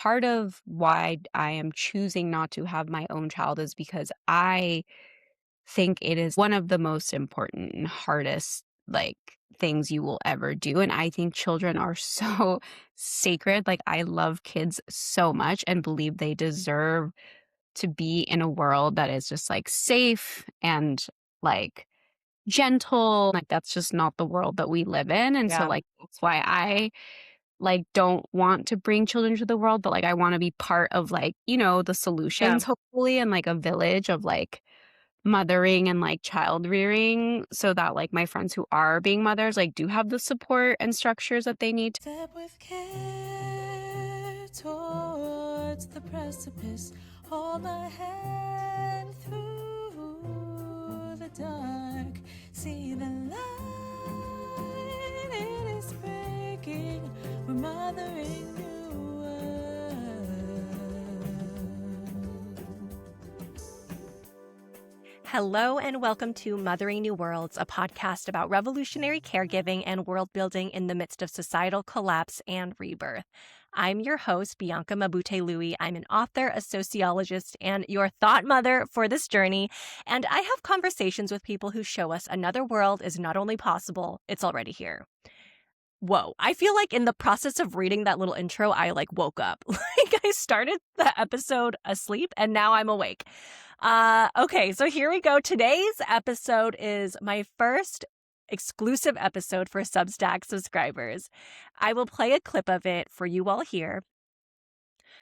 part of why I am choosing not to have my own child is because I think it is one of the most important and hardest things you will ever do. And I think children are so sacred. Like I love kids so much and believe they deserve to be in a world that is just safe and like gentle. Like that's just not the world that we live in. And so Yeah. that's why I don't want to bring children to the world, but I want to be part of the Yeah. solutions hopefully, and a village of mothering and child rearing so that my friends who are being mothers do have the support and structures that they need. Step with care towards the precipice. Hold my hand through the dark. See the light, it is breaking. We're mothering new world. Hello and welcome to Mothering New Worlds, a podcast about revolutionary caregiving and world building in the midst of societal collapse and rebirth. I'm your host, Bianca Mabute-Louie. I'm an author, a sociologist, and your thought mother for this journey. And I have conversations with people who show us another world is not only possible, it's already here. Whoa, I feel like in the process of reading that little intro, I woke up. I started the episode asleep and now I'm awake. Okay, so here we go. Today's episode is my first exclusive episode for Substack subscribers. I will play a clip of it for you all here.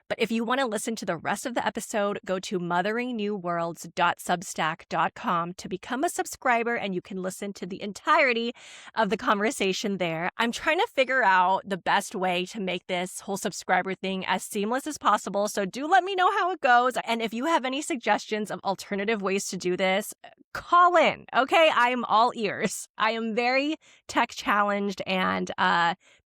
But if you want to listen to the rest of the episode, go to motheringnewworlds.substack.com to become a subscriber, and you can listen to the entirety of the conversation there. I'm trying to figure out the best way to make this whole subscriber thing as seamless as possible, so do let me know how it goes. And if you have any suggestions of alternative ways to do this, call in, okay? I am all ears. I am very tech challenged, and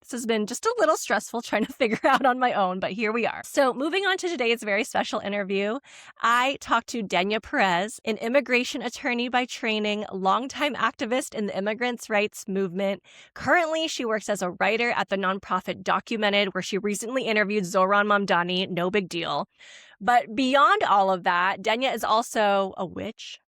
this has been just a little stressful trying to figure out on my own, but here we are. So moving on to today's very special interview, I talked to Denia Perez, an immigration attorney by training, longtime activist in the immigrants' rights movement. Currently, she works as a writer at the nonprofit Documented, where she recently interviewed Zohran Mamdani. No big deal. But beyond all of that, Denia is also a witch,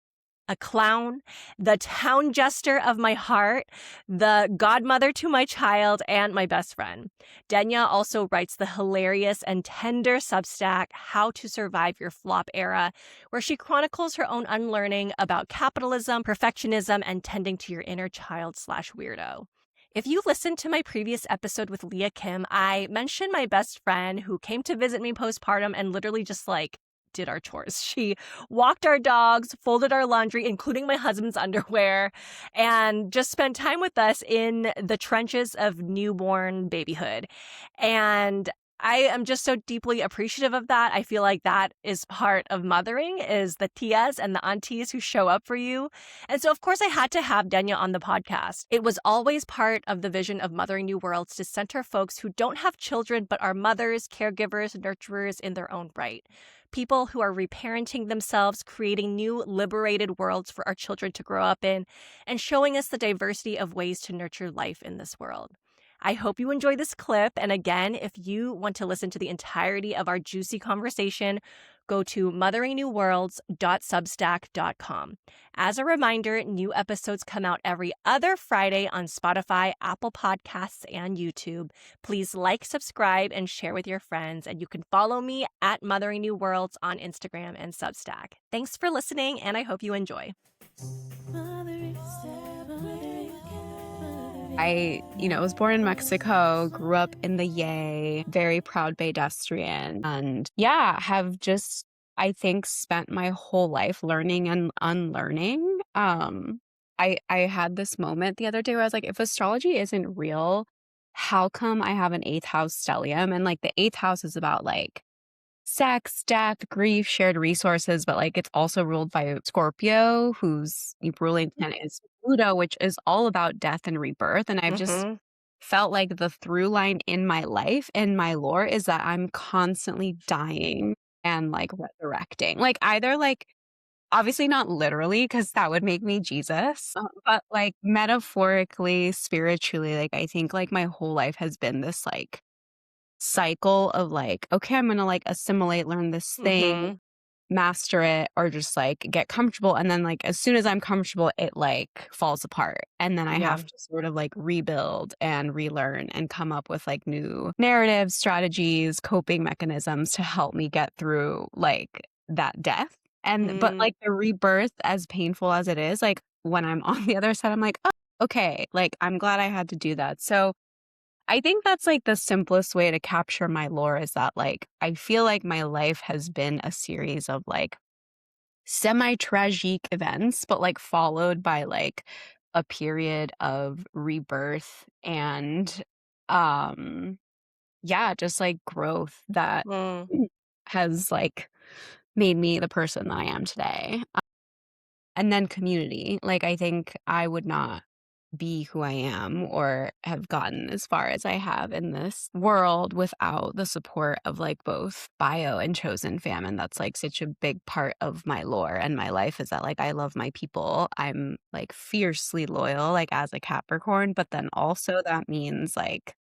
a clown, the town jester of my heart, the godmother to my child, and my best friend. Denia also writes the hilarious and tender Substack, How to Survive Your Flop Era, where she chronicles her own unlearning about capitalism, perfectionism, and tending to your inner child/weirdo. If you listened to my previous episode with Leah Kim, I mentioned my best friend who came to visit me postpartum and literally just did our chores. She walked our dogs, folded our laundry, including my husband's underwear, and just spent time with us in the trenches of newborn babyhood. And I am just so deeply appreciative of that. I feel like that is part of mothering, is the tias and the aunties who show up for you. And so, of course, I had to have Denia on the podcast. It was always part of the vision of Mothering New Worlds to center folks who don't have children but are mothers, caregivers, nurturers in their own right. People who are reparenting themselves, creating new liberated worlds for our children to grow up in, and showing us the diversity of ways to nurture life in this world. I hope you enjoy this clip. And again, if you want to listen to the entirety of our juicy conversation, go to motheringnewworlds.substack.com. As a reminder, new episodes come out every other Friday on Spotify, Apple Podcasts, and YouTube. Please like, subscribe, and share with your friends. And you can follow me at Mothering New Worlds on Instagram and Substack. Thanks for listening, and I hope you enjoy. I was born in Mexico, grew up in the Yay, very proud pedestrian, and have just, I think, spent my whole life learning and unlearning. I had this moment the other day where I was like, if astrology isn't real, how come I have an 8th house stellium? And the 8th house is about sex, death, grief, shared resources, but it's also ruled by Scorpio, whose ruling planet is Pluto, which is all about death and rebirth. And I've just felt like the through line in my life and my lore is that I'm constantly dying and resurrecting. Either obviously not literally, because that would make me Jesus, but metaphorically, spiritually, I think my whole life has been this cycle of like, okay, I'm gonna like assimilate, learn this thing, Mhm. master it, or just like get comfortable. And then like as soon as I'm comfortable, it like falls apart. And then I Yeah. have to sort of like rebuild and relearn and come up with like new narratives, strategies, coping mechanisms to help me get through like that death. And but Mm. like the rebirth, as painful as it is, like when I'm on the other side, I'm like, oh, okay, like I'm glad I had to do that. So I think that's like the simplest way to capture my lore is that like I feel like my life has been a series of like semi-tragic events, but like followed by like a period of rebirth and um yeah, just like growth that Mm. has like made me the person that I am today. And then community. Like I think I would not be who I am or have gotten as far as I have in this world without the support of like both bio and chosen fam. And that's like such a big part of my lore and my life is that like I love my people. I'm like fiercely loyal, like as a Capricorn, but then also that means like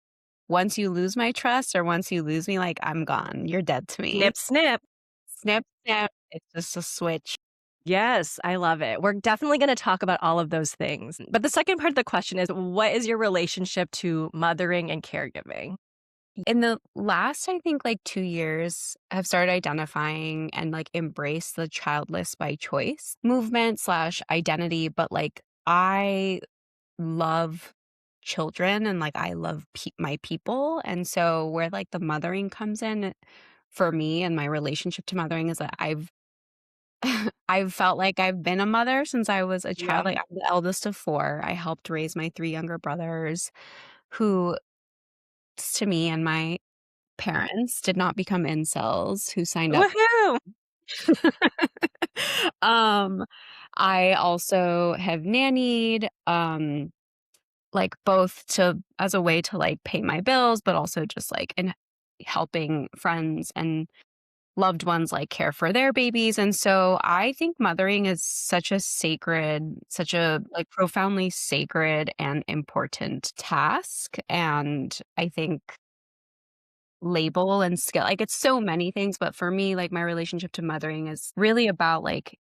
once you lose my trust or once you lose me, like I'm gone. You're dead to me. Snip, snip. Snip, snap. It's just a switch. Yes, I love it. We're definitely going to talk about all of those things. But the second part of the question is, what is your relationship to mothering and caregiving? In the last, I think, like 2 years, I've started identifying and, like, embrace the childless by choice movement/identity, but, like, I love children and, like, I love my people, and so where, like, the mothering comes in for me and my relationship to mothering is that I've felt like I've been a mother since I was a child, Yeah. like, I'm the eldest of 4. I helped raise my 3 younger brothers who, to me and my parents did not become incels who signed up. Woohoo! Um, I also have nannied, like, both to as a way to, like, pay my bills, but also just, like, in helping friends and loved ones, like, care for their babies, and so I think mothering is such a, like, profoundly sacred and important task, and I think label and skill. Like, it's so many things, but for me, like, my relationship to mothering is really about, like,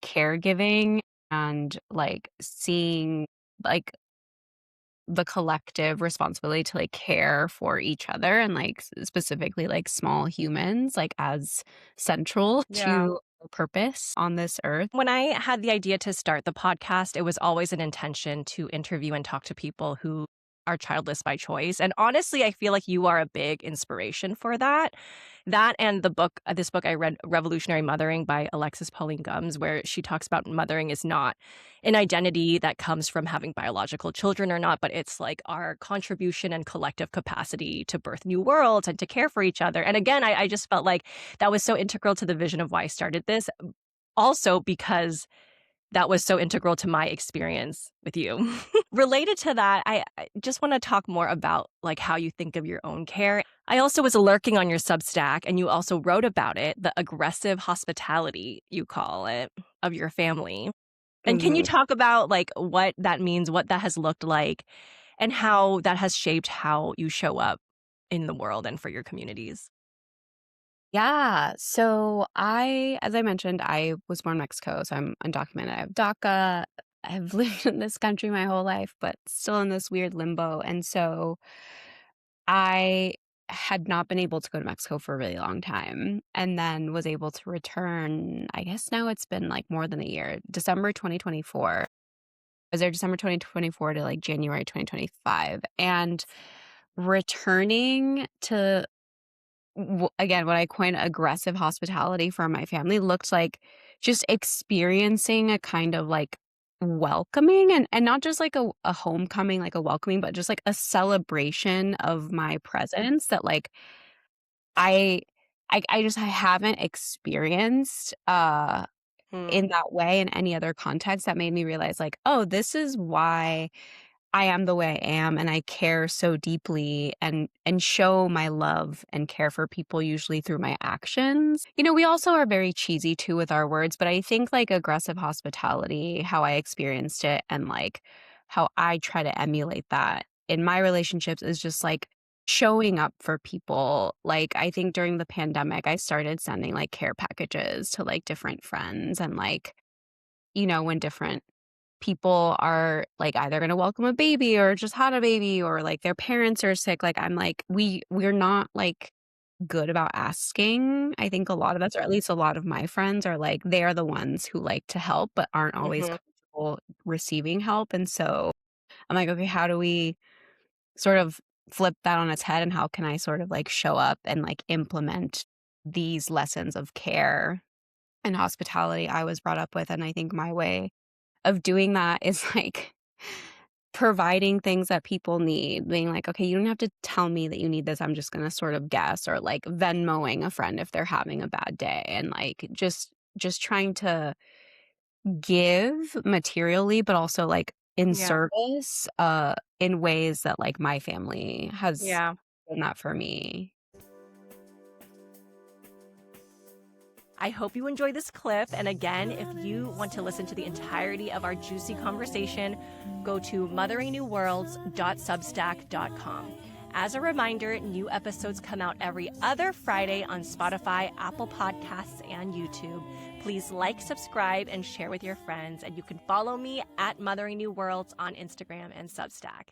caregiving and, like, seeing, like, the collective responsibility to, like, care for each other and, like, specifically, like, small humans, like, as central Yeah. to a purpose on this earth. When I had the idea to start the podcast, it was always an intention to interview and talk to people who are childless by choice. And honestly, I feel like you are a big inspiration for that. That and the book, this book I read, Revolutionary Mothering by Alexis Pauline Gumbs, where she talks about mothering is not an identity that comes from having biological children or not, but it's like our contribution and collective capacity to birth new worlds and to care for each other. And again, I just felt like that was so integral to the vision of why I started this. Also because that was so integral to my experience with you. Related to that, I just wanna talk more about, like, how you think of your own care. I also was lurking on your Substack, and you also wrote about it, the aggressive hospitality, you call it, of your family. And can you Mhm. talk about, like, what that means, what that has looked like, and how that has shaped how you show up in the world and for your communities? Yeah. So as I mentioned, I was born in Mexico, so I'm undocumented. I have DACA. I've lived in this country my whole life, but still in this weird limbo. And so I had not been able to go to Mexico for a really long time and then was able to return. I guess now it's been like more than a year, December 2024. I was there December 2024 to like January 2025. And returning to again, what I coin aggressive hospitality for my family looked like just experiencing a kind of like welcoming and not just like a homecoming, like a welcoming, but just like a celebration of my presence that like I I haven't experienced Hmm. in that way in any other context that made me realize like, oh, this is why I am the way I am and I care so deeply and show my love and care for people usually through my actions. You know, we also are very cheesy too with our words, but I think like aggressive hospitality, how I experienced it and like how I try to emulate that in my relationships is just like showing up for people. Like, I think during the pandemic, I started sending, like, care packages to, like, different friends and, like, when different people are, like, either gonna welcome a baby or just had a baby or, like, their parents are sick, like, I'm like, we're not, like, good about asking. I think a lot of us, or at least a lot of my friends are, like, they are the ones who like to help but aren't always Hmm. comfortable receiving help, and so I'm like, "Okay, how do we sort of flip that on its head, and how can I sort of, like, show up and, like, implement these lessons of care and hospitality I was brought up with?" And I think my way of doing that is, like, providing things that people need, being like, "Okay, you don't have to tell me that you need this, I'm just gonna sort of guess," or, like, Venmoing a friend if they're having a bad day, and, like, just trying to give materially, but also, like, in Yeah. service, in ways that, like, my family has Yeah. done that for me. I hope you enjoy this clip. And again, if you want to listen to the entirety of our juicy conversation, go to motheringnewworlds.substack.com. As a reminder, new episodes come out every other Friday on Spotify, Apple Podcasts, and YouTube. Please like, subscribe, and share with your friends. And you can follow me at Mothering New Worlds on Instagram and Substack.